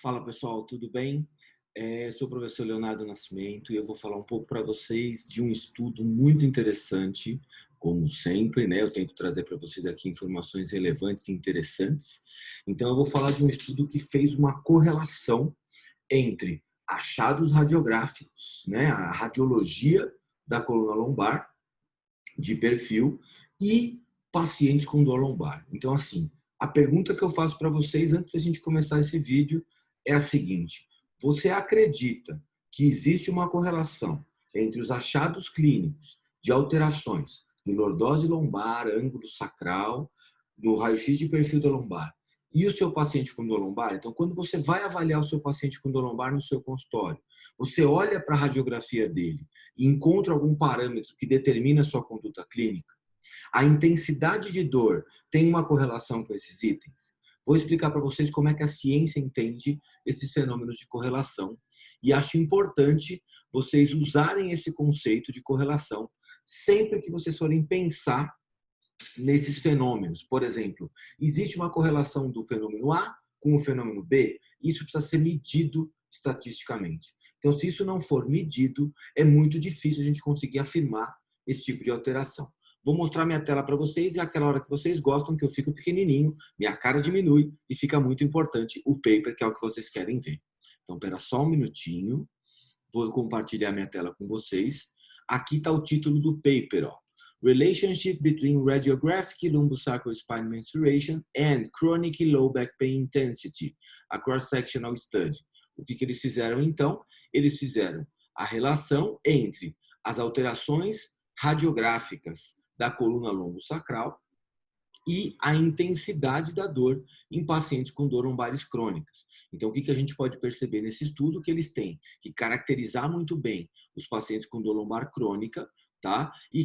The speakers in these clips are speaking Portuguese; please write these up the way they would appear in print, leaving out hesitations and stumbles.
Fala pessoal, tudo bem? Sou o professor Leonardo Nascimento e eu vou falar um pouco para vocês de um estudo muito interessante, como sempre, né? Eu tento trazer para vocês aqui informações relevantes e interessantes. Então, eu vou falar de um estudo que fez uma correlação entre achados radiográficos, né? A radiologia da coluna lombar de perfil e pacientes com dor lombar. Então, assim, a pergunta que eu faço para vocês antes da gente começar esse vídeo é a seguinte: você acredita que existe uma correlação entre os achados clínicos de alterações de lordose lombar, ângulo sacral, no raio-x de perfil da lombar e o seu paciente com dor lombar? Então, quando você vai avaliar o seu paciente com dor lombar no seu consultório, você olha para a radiografia dele e encontra algum parâmetro que determina a sua conduta clínica? A intensidade de dor tem uma correlação com esses itens? Vou explicar para vocês como é que a ciência entende esses fenômenos de correlação e acho importante vocês usarem esse conceito de correlação sempre que vocês forem pensar nesses fenômenos. Por exemplo, existe uma correlação do fenômeno A com o fenômeno B? Isso precisa ser medido estatisticamente. Então, se isso não for medido, é muito difícil a gente conseguir afirmar esse tipo de alteração. Vou mostrar minha tela para vocês e aquela hora que vocês gostam, que eu fico pequenininho, minha cara diminui e fica muito importante o paper, que é o que vocês querem ver. Então, espera só um minutinho. Vou compartilhar minha tela com vocês. Aqui está o título do paper, ó. Relationship between radiographic lumbosacral spine mensuration and chronic low back pain intensity, a cross-sectional study. O que eles fizeram então? Eles fizeram a relação entre as alterações radiográficas da coluna lombosacral e a intensidade da dor em pacientes com dor lombares crônicas. Então, o que a gente pode perceber nesse estudo? Que eles têm que caracterizar muito bem os pacientes com dor lombar crônica, tá? E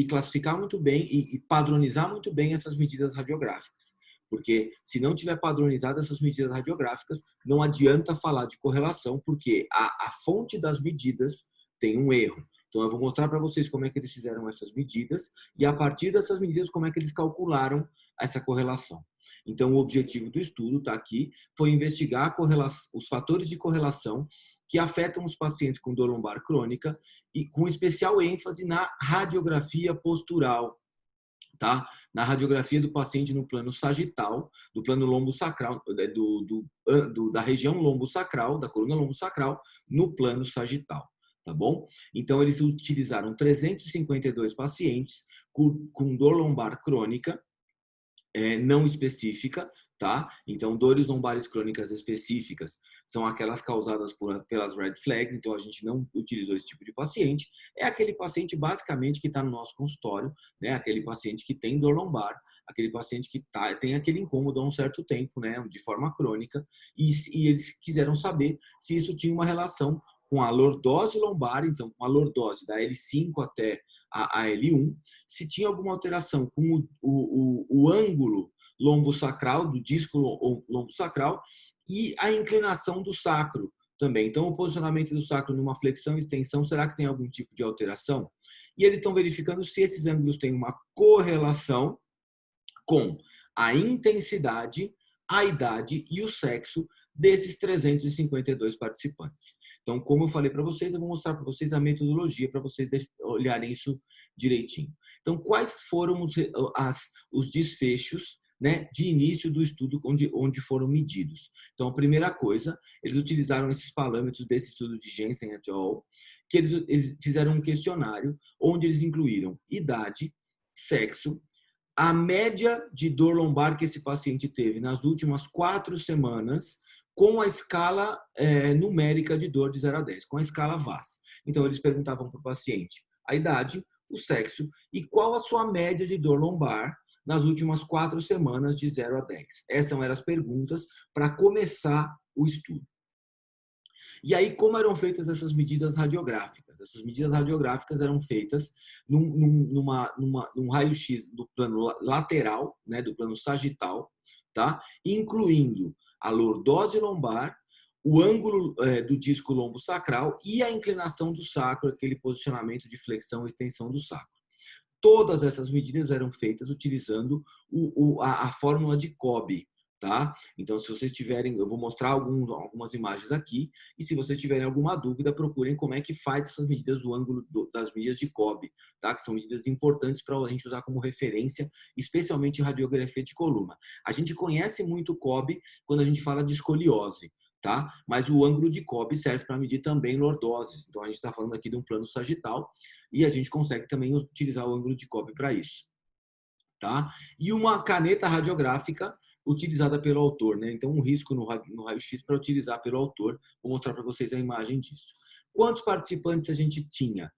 classificar muito bem e padronizar muito bem essas medidas radiográficas. Porque se não tiver padronizado essas medidas radiográficas, não adianta falar de correlação, porque a fonte das medidas tem um erro. Então, eu vou mostrar para vocês como é que eles fizeram essas medidas e, a partir dessas medidas, como é que eles calcularam essa correlação. Então, o objetivo do estudo, está aqui, foi investigar os fatores de correlação que afetam os pacientes com dor lombar crônica e com especial ênfase na radiografia postural, tá? Na radiografia do paciente no plano sagital, do plano lombosacral, da região lombosacral, da coluna lombosacral, no plano sagital. Tá bom? Então, eles utilizaram 352 pacientes com dor lombar crônica, não específica, tá? Então, dores lombares crônicas específicas são aquelas causadas pelas red flags, então a gente não utilizou esse tipo de paciente. É aquele paciente, basicamente, que está no nosso consultório, né? Aquele paciente que tem dor lombar, aquele paciente que tem aquele incômodo há um certo tempo, né? De forma crônica, e eles quiseram saber se isso tinha uma relação com a lordose lombar, então com a lordose da L5 até a L1, se tinha alguma alteração com o ângulo lombosacral, do disco lombosacral, e a inclinação do sacro também. Então, o posicionamento do sacro numa flexão e extensão, será que tem algum tipo de alteração? E eles estão verificando se esses ângulos têm uma correlação com a intensidade, a idade e o sexo desses 352 participantes. Então, como eu falei para vocês, eu vou mostrar para vocês a metodologia para vocês olharem isso direitinho. Então, quais foram os desfechos, né, de início do estudo onde foram medidos? Então, a primeira coisa, eles utilizaram esses parâmetros desse estudo de Jensen et al., que eles fizeram um questionário onde eles incluíram idade, sexo, a média de dor lombar que esse paciente teve nas últimas 4 semanas com a escala numérica de dor de 0 a 10, com a escala VAS. Então, eles perguntavam para o paciente a idade, o sexo e qual a sua média de dor lombar nas últimas 4 semanas de 0 a 10. Essas eram as perguntas para começar o estudo. E aí, como eram feitas essas medidas radiográficas? Essas medidas radiográficas eram feitas num raio-x do plano lateral, né, do plano sagital, tá? Incluindo a lordose lombar, o ângulo do disco lombosacral e a inclinação do sacro, aquele posicionamento de flexão e extensão do sacro. Todas essas medidas eram feitas utilizando a fórmula de Cobb, tá? Então, se vocês tiverem, eu vou mostrar algumas imagens aqui, e se vocês tiverem alguma dúvida, procurem como é que faz essas medidas do ângulo das medidas de Cobb, tá? Que são medidas importantes para a gente usar como referência, especialmente em radiografia de coluna. A gente conhece muito Cobb quando a gente fala de escoliose, tá? Mas o ângulo de Cobb serve para medir também lordoses. Então, a gente está falando aqui de um plano sagital, e a gente consegue também utilizar o ângulo de Cobb para isso, tá? E uma caneta radiográfica utilizada pelo autor, né? Então, um risco no raio-x para utilizar pelo autor. Vou mostrar para vocês a imagem disso. Quantos participantes a gente tinha?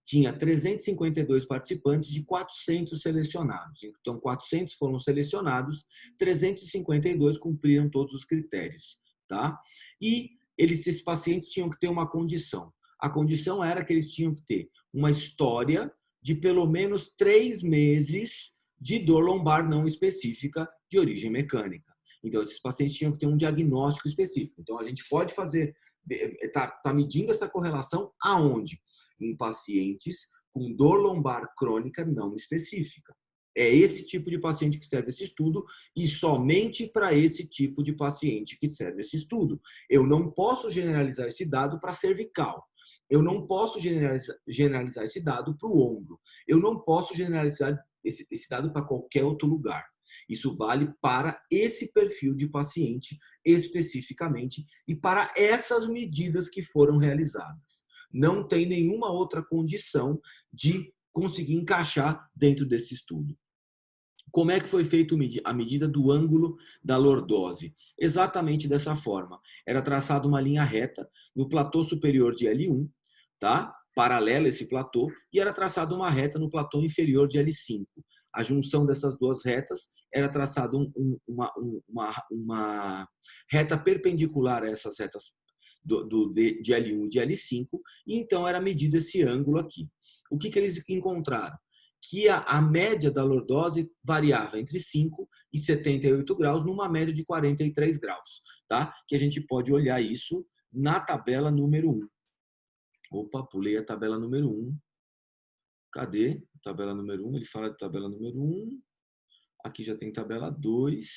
Tinha 352 participantes de 400 selecionados. Então, 400 foram selecionados, 352 cumpriram todos os critérios, tá? E esses pacientes tinham que ter uma condição. A condição era que eles tinham que ter uma história de pelo menos 3 meses de dor lombar não específica de origem mecânica. Então, esses pacientes tinham que ter um diagnóstico específico. Então, a gente pode fazer, tá medindo essa correlação aonde? Em pacientes com dor lombar crônica não específica. É esse tipo de paciente que serve esse estudo e somente para esse tipo de paciente que serve esse estudo. Eu não posso generalizar esse dado para cervical. Eu não posso generalizar esse dado para o ombro. Eu não posso generalizar esse dado para qualquer outro lugar. Isso vale para esse perfil de paciente especificamente e para essas medidas que foram realizadas. Não tem nenhuma outra condição de conseguir encaixar dentro desse estudo. Como é que foi feita a medida do ângulo da lordose? Exatamente dessa forma. Era traçada uma linha reta no platô superior de L1, tá? Paralela a esse platô, e era traçada uma reta no platô inferior de L5. A junção dessas duas retas era traçada uma reta perpendicular a essas retas de L1 e de L5, e então era medido esse ângulo aqui. O que eles encontraram? Que a média da lordose variava entre 5 e 78 graus, numa média de 43 graus, tá? Que a gente pode olhar isso na tabela número 1. Opa, pulei a tabela número 1. Cadê? Tabela número 1, ele fala de tabela número 1. Aqui já tem tabela 2.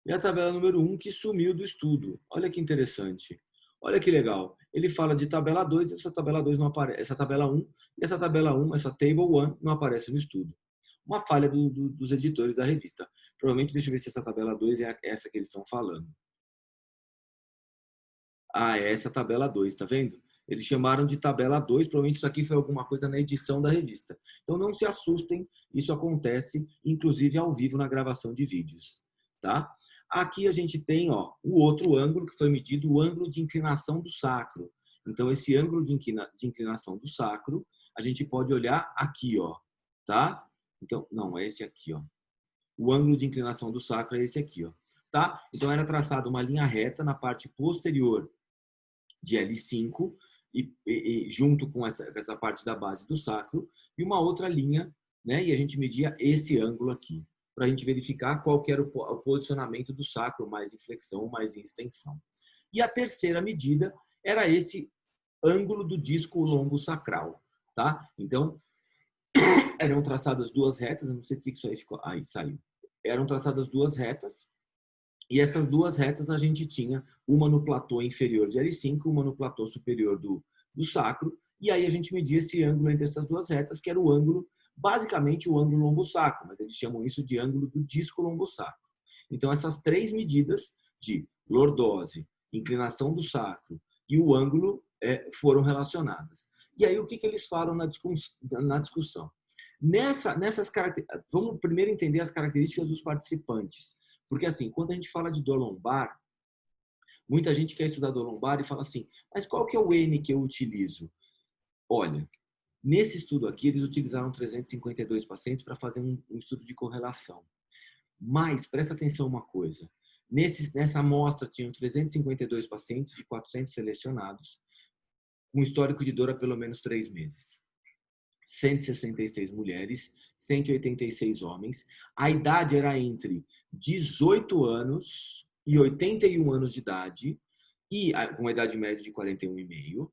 E a tabela número 1 que sumiu do estudo. Olha que interessante. Olha que legal. Ele fala de tabela 2, essa tabela 2 não aparece, essa tabela 1, e essa tabela 1, essa table 1 não aparece no estudo. Uma falha dos editores da revista. Provavelmente, deixa eu ver se essa tabela 2 é essa que eles estão falando. Ah, é essa tabela 2, tá vendo? Eles chamaram de tabela 2, provavelmente isso aqui foi alguma coisa na edição da revista. Então não se assustem, isso acontece inclusive ao vivo na gravação de vídeos, tá? Aqui a gente tem, ó, o outro ângulo que foi medido, o ângulo de inclinação do sacro. Então esse ângulo de inclinação do sacro, a gente pode olhar aqui, ó, tá? Então, não, é esse aqui, ó. O ângulo de inclinação do sacro é esse aqui, ó, tá? Então era traçada uma linha reta na parte posterior de L5 e junto com essa parte da base do sacro e uma outra linha, né? E a gente media esse ângulo aqui para a gente verificar qual que era o posicionamento do sacro, mais em flexão, mais em extensão. E a terceira medida era esse ângulo do disco lombosacral, tá? Então eram traçadas duas retas, eu não sei por que isso aí ficou, aí saiu. Eram traçadas duas retas. E essas duas retas a gente tinha uma no platô inferior de L5, uma no platô superior do sacro, e aí a gente media esse ângulo entre essas duas retas, que era o ângulo, basicamente o ângulo lombosacro, mas eles chamam isso de ângulo do disco lombosacro. Então essas três medidas de lordose, inclinação do sacro e o ângulo foram relacionadas. E aí o que eles falam na discussão? Nessas características, vamos primeiro entender as características dos participantes. Porque, assim, quando a gente fala de dor lombar, muita gente quer estudar dor lombar e fala assim, mas qual que é o N que eu utilizo? Olha, nesse estudo aqui, eles utilizaram 352 pacientes para fazer um estudo de correlação. Mas, presta atenção uma coisa, nessa amostra tinham 352 pacientes de 400 selecionados, com histórico de dor há pelo menos 3 meses. 166 mulheres, 186 homens. A idade era entre 18 anos e 81 anos de idade, e com uma idade média de 41,5.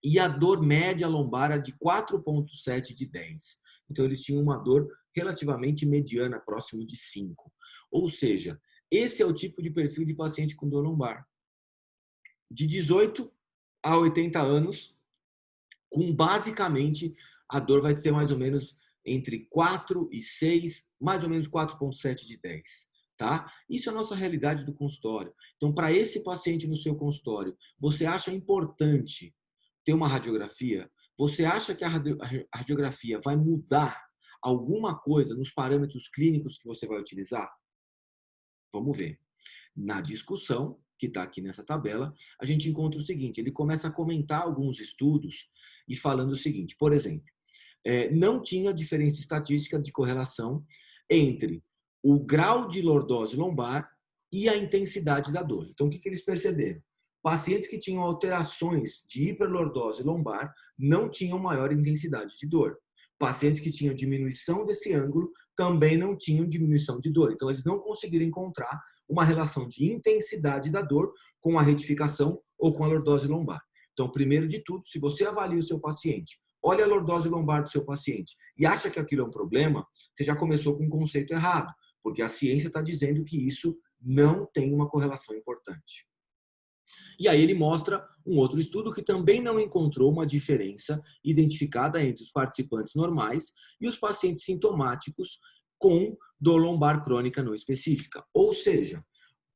E a dor média lombar era de 4,7 de 10. Então, eles tinham uma dor relativamente mediana, próximo de 5. Ou seja, Esse é o tipo de perfil de paciente com dor lombar. De 18 a 80 anos, com basicamente a dor vai ser mais ou menos entre 4 e 6, mais ou menos 4,7 de 10. Tá? Isso é a nossa realidade do consultório. Então, para esse paciente no seu consultório, você acha importante ter uma radiografia? Você acha que a radiografia vai mudar alguma coisa nos parâmetros clínicos que você vai utilizar? Vamos ver. Na discussão, que está aqui nessa tabela, a gente encontra o seguinte, ele começa a comentar alguns estudos e falando o seguinte, por exemplo, não tinha diferença estatística de correlação entre o grau de lordose lombar e a intensidade da dor. Então, o que eles perceberam? Pacientes que tinham alterações de hiperlordose lombar não tinham maior intensidade de dor. Pacientes que tinham diminuição desse ângulo também não tinham diminuição de dor. Então, eles não conseguiram encontrar uma relação de intensidade da dor com a retificação ou com a lordose lombar. Então, primeiro de tudo, se você avalia o seu paciente, olha a lordose lombar do seu paciente e acha que aquilo é um problema, você já começou com um conceito errado, porque a ciência está dizendo que isso não tem uma correlação importante. E aí ele mostra um outro estudo que também não encontrou uma diferença identificada entre os participantes normais e os pacientes sintomáticos com dor lombar crônica não específica. Ou seja,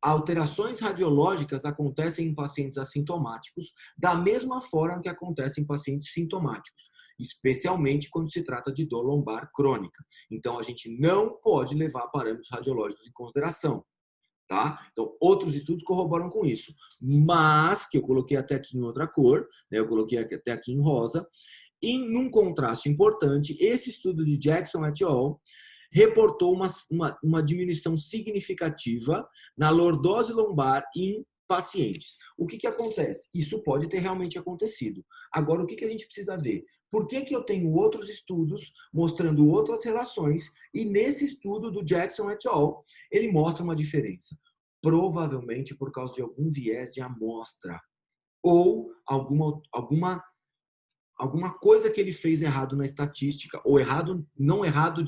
alterações radiológicas acontecem em pacientes assintomáticos da mesma forma que acontecem em pacientes sintomáticos, especialmente quando se trata de dor lombar crônica. Então, a gente não pode levar parâmetros radiológicos em consideração. Tá? Então, outros estudos corroboram com isso. Mas, que eu coloquei até aqui em outra cor, né? Eu coloquei até aqui em rosa, e num contraste importante, esse estudo de Jackson et al. Reportou uma diminuição significativa na lordose lombar em pacientes. O que acontece? Isso pode ter realmente acontecido. Agora, o que a gente precisa ver? Por que eu tenho outros estudos mostrando outras relações e nesse estudo do Jackson et al., ele mostra uma diferença? Provavelmente por causa de algum viés de amostra ou alguma coisa que ele fez errado na estatística, ou errado, não errado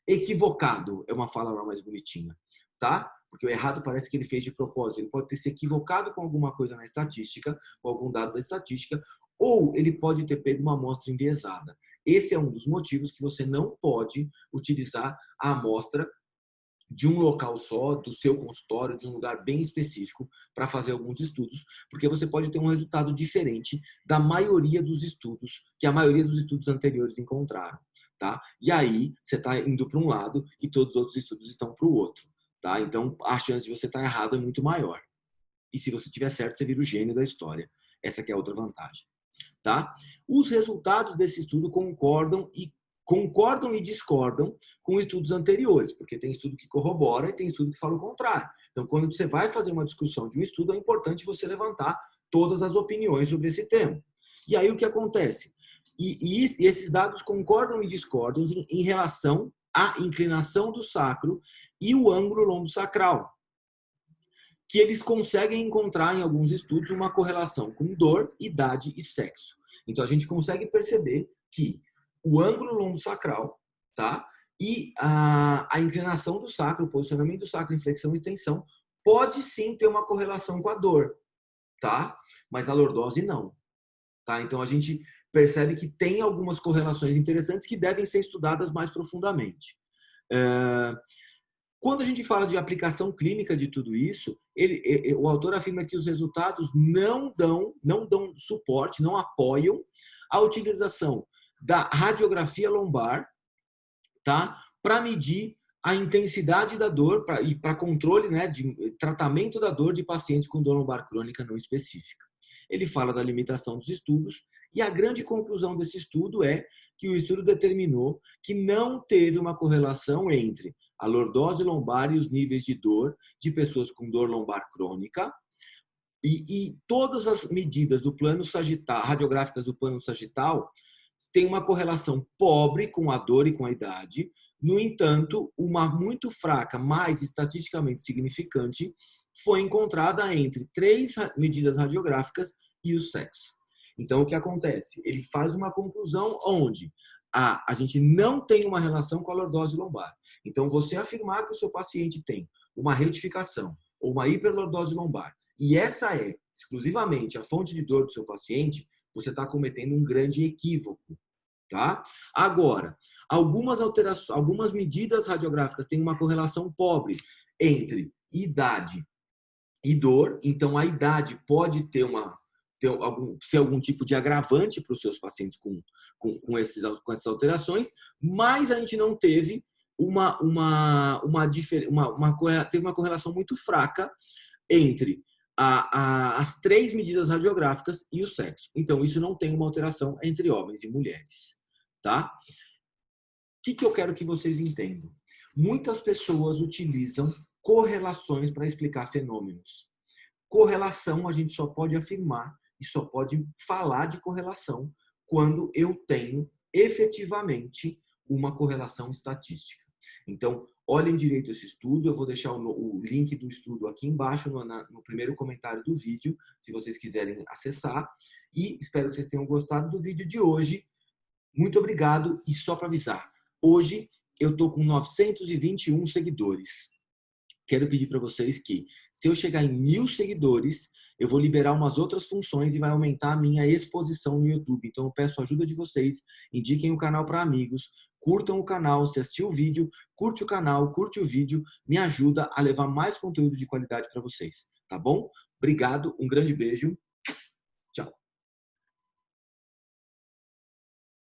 equivocado, é uma palavra mais bonitinha, tá? Porque o errado parece que ele fez de propósito. Ele pode ter se equivocado com alguma coisa na estatística, com algum dado da estatística, ou ele pode ter pego uma amostra enviesada. Esse é um dos motivos que você não pode utilizar a amostra de um local só, do seu consultório, de um lugar bem específico para fazer alguns estudos, porque você pode ter um resultado diferente da maioria dos estudos, que a maioria dos estudos anteriores encontraram, tá? E aí você está indo para um lado e todos os outros estudos estão para o outro, tá? Então a chance de você estar errado é muito maior. E se você tiver certo, você vira o gênio da história. Essa que é a outra vantagem, tá? Os resultados desse estudo concordam e discordam com estudos anteriores, porque tem estudo que corrobora e tem estudo que fala o contrário. Então, quando você vai fazer uma discussão de um estudo, é importante você levantar todas as opiniões sobre esse tema. E aí o que acontece? E esses dados concordam e discordam em relação à inclinação do sacro e o ângulo lombosacral, que eles conseguem encontrar em alguns estudos uma correlação com dor, idade e sexo. Então, a gente consegue perceber que o ângulo lombosacral, tá? E a inclinação do sacro, o posicionamento do sacro em flexão e extensão, pode sim ter uma correlação com a dor, tá? Mas a lordose não, tá? Então a gente percebe que tem algumas correlações interessantes que devem ser estudadas mais profundamente. Quando a gente fala de aplicação clínica de tudo isso, o autor afirma que os resultados não dão suporte, não apoiam a utilização da radiografia lombar, tá? Para medir a intensidade da dor e para controle, né, de tratamento da dor de pacientes com dor lombar crônica não específica. Ele fala da limitação dos estudos e a grande conclusão desse estudo é que o estudo determinou que não teve uma correlação entre a lordose lombar e os níveis de dor de pessoas com dor lombar crônica e todas as medidas do plano sagital, radiográficas do plano sagital, tem uma correlação pobre com a dor e com a idade. No entanto, uma muito fraca, mas estatisticamente significante, foi encontrada entre 3 medidas radiográficas e o sexo. Então, o que acontece? Ele faz uma conclusão onde A gente não tem uma relação com a lordose lombar. Então, você afirmar que o seu paciente tem uma retificação ou uma hiperlordose lombar, e essa é exclusivamente a fonte de dor do seu paciente, você está cometendo um grande equívoco, tá? Agora, algumas medidas radiográficas têm uma correlação pobre entre idade e dor, então a idade pode ter ser algum tipo de agravante para os seus pacientes com essas alterações, mas a gente não teve teve uma correlação muito fraca entre as 3 medidas radiográficas e o sexo. Então, isso não tem uma alteração entre homens e mulheres. Tá? O que eu quero que vocês entendam? Muitas pessoas utilizam correlações para explicar fenômenos. Correlação a gente só pode afirmar e só pode falar de correlação quando eu tenho efetivamente uma correlação estatística. Então, olhem direito esse estudo, eu vou deixar o link do estudo aqui embaixo no primeiro comentário do vídeo, se vocês quiserem acessar, e espero que vocês tenham gostado do vídeo de hoje. Muito obrigado, e só para avisar, hoje eu estou com 921 seguidores. Quero pedir para vocês que, se eu chegar em 1000 seguidores, eu vou liberar umas outras funções e vai aumentar a minha exposição no YouTube. Então, eu peço a ajuda de vocês, indiquem o canal para amigos, curtam o canal, se assistiu o vídeo, curte o canal, curte o vídeo, me ajuda a levar mais conteúdo de qualidade para vocês, tá bom? Obrigado, um grande beijo